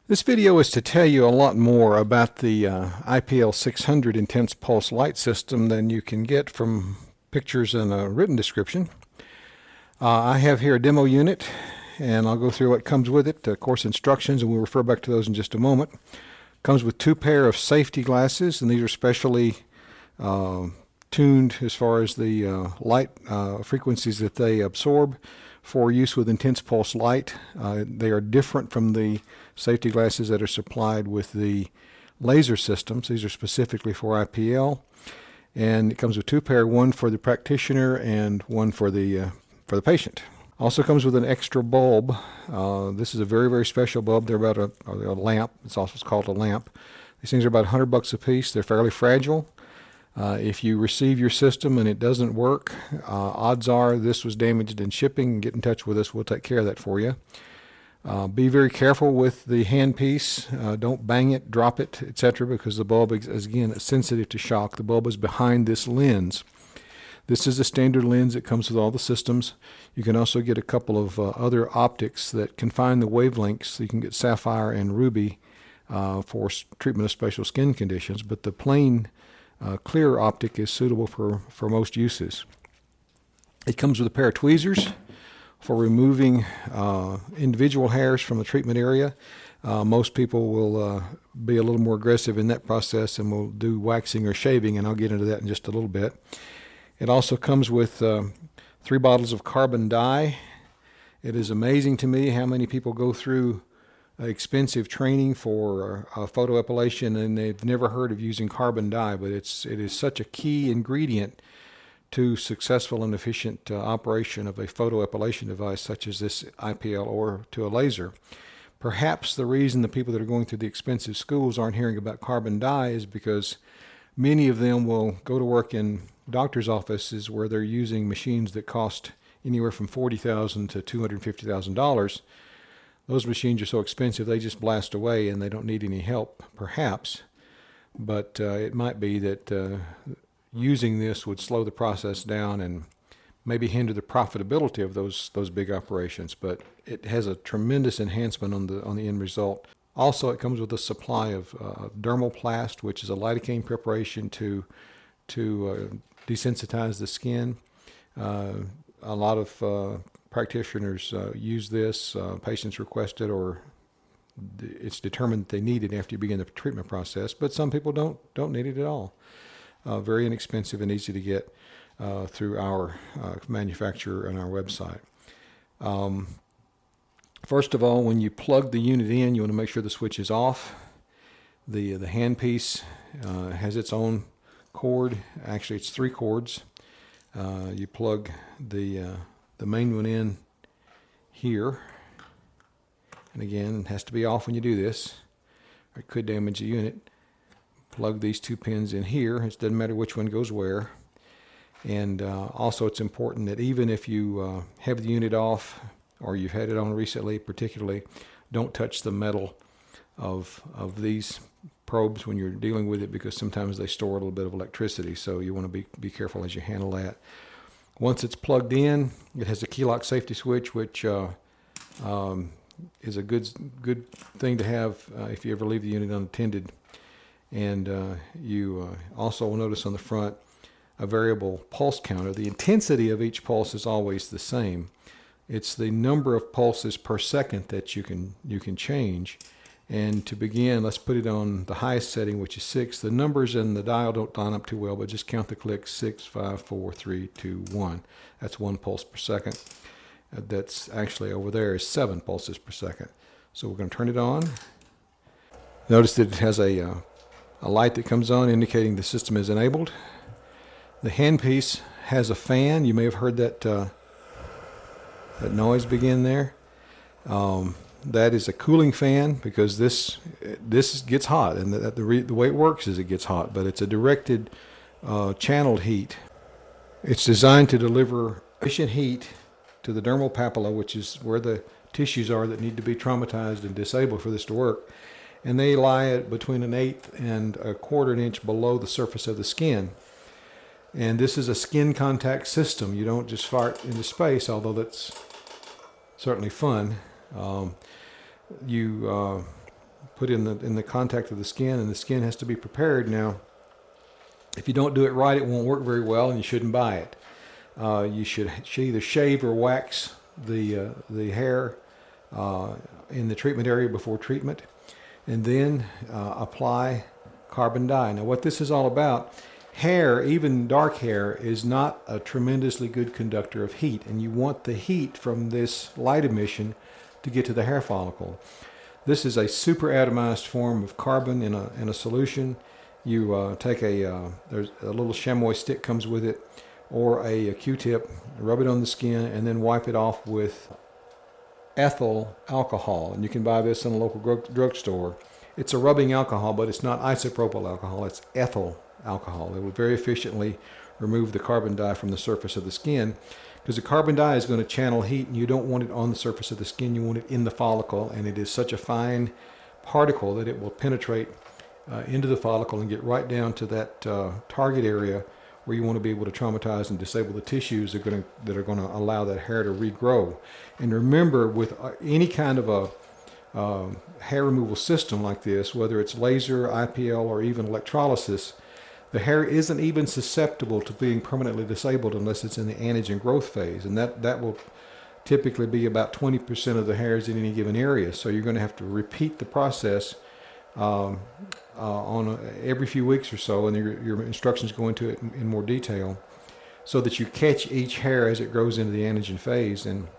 This video is to tell you a lot more about the IPL600 intense pulse light system than you can get from pictures and a written description. I have here a demo unit, and I'll go through what comes with it, course instructions, and we'll refer back to those in just a moment. Comes with two pair of safety glasses, and these are specially tuned as far as the light frequencies that they absorb for use with intense pulse light. They are different from the safety glasses that are supplied with the laser systems. These are specifically for IPL, and it comes with two pair, one for the practitioner and one for the patient. Also comes with an extra bulb. This is a very, very special bulb. They're about a lamp. It's also called a lamp. These things are about $100 a piece. They're fairly fragile. If you receive your system and it doesn't work, odds are this was damaged in shipping. Get in touch with us. We'll take care of that for you. Be very careful with the handpiece. Don't bang it, drop it, etc., because the bulb is, again, sensitive to shock. The bulb is behind this lens. This is a standard lens that comes with all the systems. You can also get a couple of other optics that confine the wavelengths. So you can get sapphire and ruby for treatment of special skin conditions, but the plain clear optic is suitable for most uses. It comes with a pair of tweezers for removing individual hairs from the treatment area. Most people will be a little more aggressive in that process and will do waxing or shaving, and I'll get into that in just a little bit. It also comes with 3 bottles of carbon dye. It is amazing to me how many people go through expensive training for photoepilation and they've never heard of using carbon dye, but it is such a key ingredient to successful and efficient operation of a photoepilation device such as this IPL or to a laser. Perhaps the reason the people that are going through the expensive schools aren't hearing about carbon dye is because many of them will go to work in doctor's offices where they're using machines that cost anywhere from $40,000 to $250,000. Those machines are so expensive they just blast away and they don't need any help, perhaps. But it might be that using this would slow the process down and maybe hinder the profitability of those big operations. But it has a tremendous enhancement on the end result. Also, it comes with a supply of dermoplast, which is a lidocaine preparation to desensitize the skin. A lot of practitioners use this. Patients request it, or it's determined that they need it after you begin the treatment process. But some people don't need it at all. Very inexpensive and easy to get through our manufacturer and our website. First of all, when you plug the unit in, you want to make sure the switch is off. The handpiece has its own cord. Actually, it's 3 cords. You plug the main one in here, and again, it has to be off when you do this, or it could damage the unit. Plug these 2 pins in here. It doesn't matter which one goes where. And also, it's important that even if you have the unit off or you've had it on recently, particularly, don't touch the metal of these probes when you're dealing with it, because sometimes they store a little bit of electricity, so you want to be careful as you handle that. Once it's plugged in, it has a key lock safety switch, which is a good thing to have if you ever leave the unit unattended. And you also will notice on the front a variable pulse counter. The intensity of each pulse is always the same. It's the number of pulses per second that you can change. And to begin, let's put it on the highest setting, which is 6. The numbers in the dial don't line up too well, but just count the clicks: 6, 5, 4, 3, 2, 1. That's 1 pulse per second. That's actually over there is 7 pulses per second. So we're going to turn it on. Notice that it has a light that comes on indicating the system is enabled. The handpiece has a fan. You may have heard that noise begin there. That is a cooling fan, because this gets hot, and the way it works is it gets hot, but it's a directed channeled heat. It's designed to deliver efficient heat to the dermal papilla, which is where the tissues are that need to be traumatized and disabled for this to work. And they lie at between 1/8 and 1/4 inch below the surface of the skin. And this is a skin contact system. You don't just fart into space, although that's certainly fun. You put in the contact of the skin, and the skin has to be prepared. Now, if you don't do it right, it won't work very well, and you shouldn't buy it. You should either shave or wax the hair in the treatment area before treatment, and then apply carbon dye. Now, what this is all about, hair, even dark hair, is not a tremendously good conductor of heat, and you want the heat from this light emission to get to the hair follicle. This is a super atomized form of carbon in a solution. You take there's a little chamois stick comes with it, or a Q-tip, rub it on the skin, and then wipe it off with ethyl alcohol. And you can buy this in a local drugstore. It's a rubbing alcohol, but it's not isopropyl alcohol, it's ethyl alcohol. It will very efficiently remove the carbon dye from the surface of the skin, because the carbon dye is going to channel heat, and you don't want it on the surface of the skin, you want it in the follicle, and it is such a fine particle that it will penetrate into the follicle and get right down to that target area where you want to be able to traumatize and disable the tissues that are going to allow that hair to regrow. And remember, with any kind of a hair removal system like this, whether it's laser, IPL, or even electrolysis, the hair isn't even susceptible to being permanently disabled unless it's in the anagen growth phase, and that will typically be about 20% of the hairs in any given area. So you're going to have to repeat the process on every few weeks or so, and your instructions go into it in more detail, so that you catch each hair as it grows into the anagen phase. And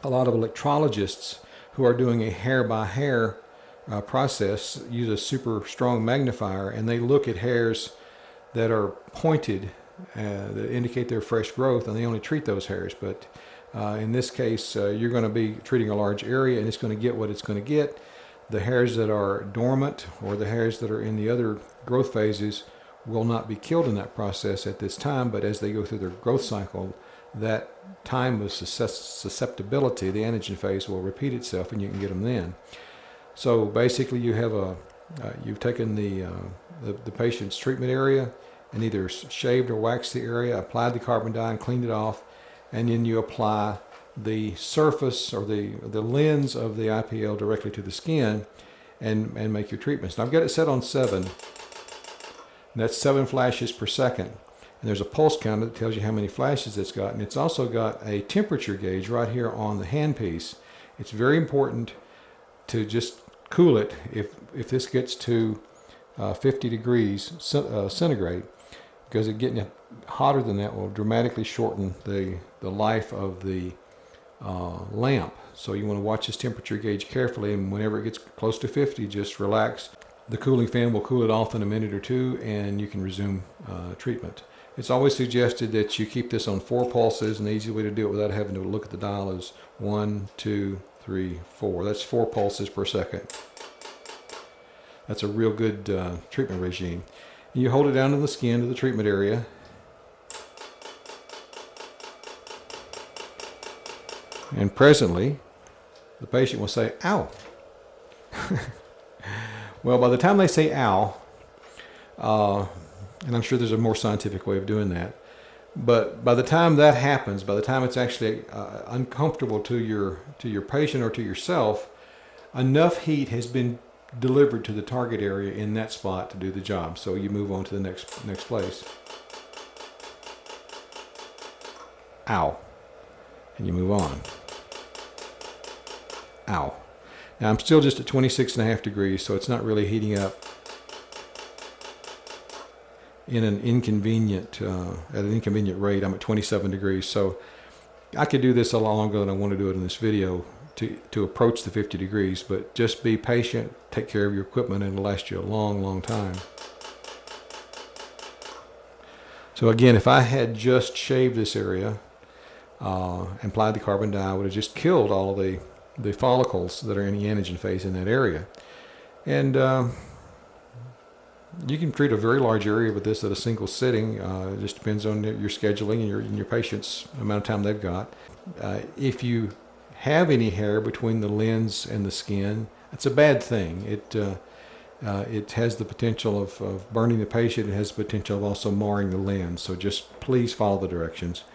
a lot of electrologists who are doing a hair by hair process use a super strong magnifier, and they look at hairs that are pointed that indicate their fresh growth, and they only treat those hairs. But in this case, you're going to be treating a large area, and it's going to get what it's going to get. The hairs that are dormant, or the hairs that are in the other growth phases, will not be killed in that process at this time, but as they go through their growth cycle, that time of susceptibility, the anagen phase, will repeat itself, and you can get them then. So basically, you have you've taken the patient's treatment area and either shaved or waxed the area, applied the carbon dye and cleaned it off, and then you apply the surface or the lens of the IPL directly to the skin and make your treatments. Now, I've got it set on 7. That's 7 flashes per second. And there's a pulse counter that tells you how many flashes it's got. And it's also got a temperature gauge right here on the handpiece. It's very important to just cool it if this gets to 50 degrees centigrade, because getting hotter than that will dramatically shorten the life of the lamp. So you want to watch this temperature gauge carefully, and whenever it gets close to 50, just relax. The cooling fan will cool it off in a minute or two, and you can resume treatment. It's always suggested that you keep this on 4 pulses, and the easy way to do it without having to look at the dial is 1, 2, 3, 4. That's 4 pulses per second. That's a real good treatment regime. And you hold it down to the skin of the treatment area. And presently, the patient will say, "Ow." Well, by the time they say "ow," and I'm sure there's a more scientific way of doing that, but by the time that happens, by the time it's actually uncomfortable to your patient or to yourself, enough heat has been delivered to the target area in that spot to do the job. So you move on to the next place. Ow. And you move on. Ow. Now I'm still just at 26.5 degrees, so it's not really heating up in an inconvenient at an inconvenient rate. I'm at 27 degrees, so I could do this a lot longer than I want to do it in this video to approach the 50 degrees, but just be patient, take care of your equipment, and it'll last you a long time. So again, if I had just shaved this area and applied the carbon dye, I would have just killed all of the follicles that are in the anagen phase in that area. And you can treat a very large area with this at a single sitting. It just depends on your scheduling and your patient's amount of time they've got. If you have any hair between the lens and the skin, it's a bad thing. It has the potential of burning the patient. It has the potential of also marring the lens. So just please follow the directions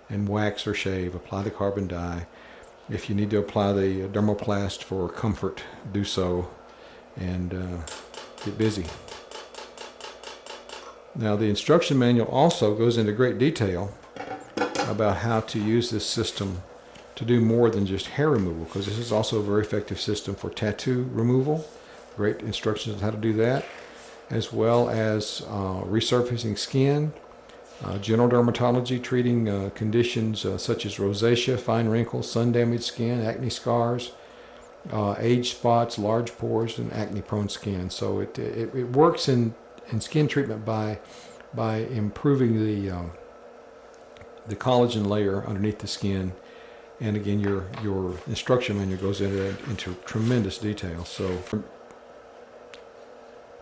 and wax or shave. Apply the carbon dye. If you need to apply the dermoplast for comfort, do so. and get busy. Now, the instruction manual also goes into great detail about how to use this system to do more than just hair removal, because this is also a very effective system for tattoo removal. Great instructions on how to do that, as well as resurfacing skin, general dermatology, treating conditions such as rosacea, fine wrinkles, sun-damaged skin, acne scars, age spots, large pores, and acne-prone skin. So it works in skin treatment by improving the collagen layer underneath the skin. And again, your instruction manual goes into tremendous detail. So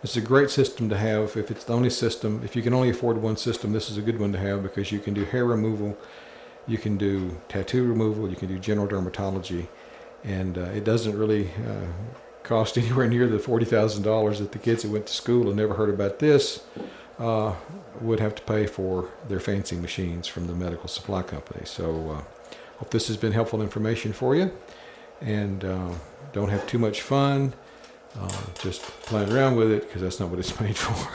it's a great system to have. If it's the only system, if you can only afford one system, this is a good one to have, because you can do hair removal, you can do tattoo removal, you can do general dermatology, and it doesn't really cost anywhere near the $40,000 that the kids that went to school and never heard about this would have to pay for their fancy machines from the medical supply company. So hope this has been helpful information for you, and don't have too much fun. Just playing around with it, because that's not what it's made for.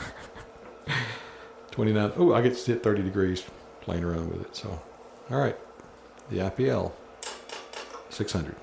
29. Oh, I get to hit 30 degrees playing around with it. So, all right, the IPL 600.